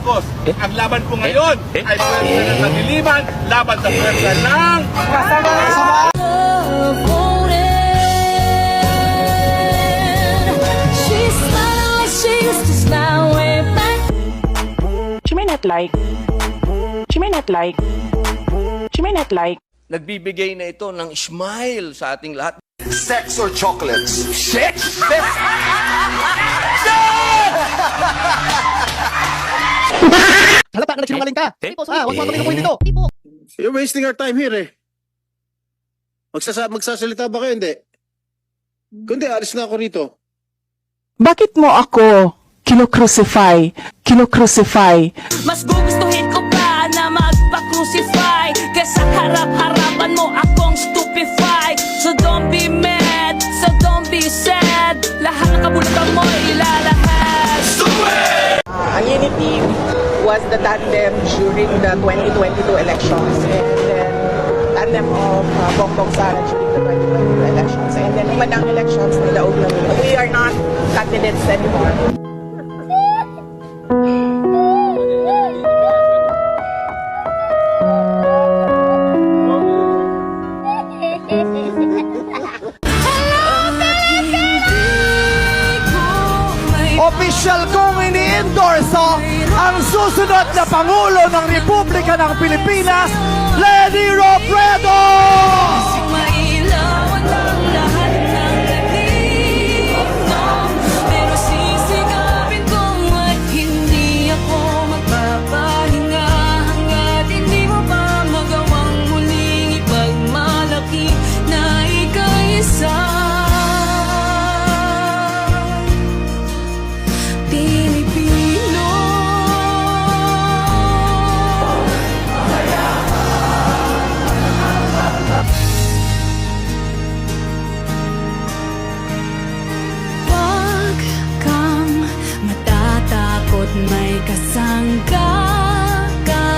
Marcos. Ang laban po ngayon ay pwersa ng kadiliman laban sa pwersa ng kasama. She may not like. She may not like. She may not like. Nagbibigay na ito ng smile sa ating lahat. Sex or chocolates? Sex! Halata na nagsinungaling ka. Huwag mo kami ng point dito. You're wasting our time here eh. Magsasalita ba kayo? Hindi. Kundi, alis na ako rito. Bakit mo ako kino-crucify? Kino-crucify? Mas gugustuhin ko pa na magpa-crucify kaysa harap-harapan mo akong stupefy. So don't be mad, so don't be sad. Lahat ng kabulutan mo ilalahad. Ang unity was the tandem during the 2022 elections, and then tandem of Bongbong Sara during the 2022 elections, and then umanang elections nila Oglamin. We are not candidates anymore. Official kong ini-endorse ang susunod na Pangulo ng Republika ng Pilipinas, Leni Robredo! Mailawan ang lahat ng kanino, pero sisigapin ko at hindi ako magpapahinga hanggat hindi mo pa magawang muling ipagmalaki na ika'y isa. Pilipino. Huwag kang matatakot, may kasangga ka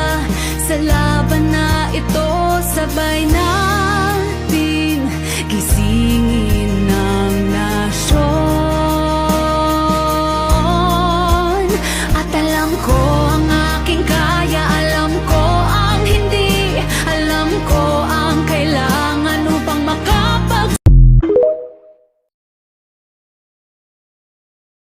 sa laban na ito, sabay natin gisingin ng nasyon. At alam ko ang aking kaya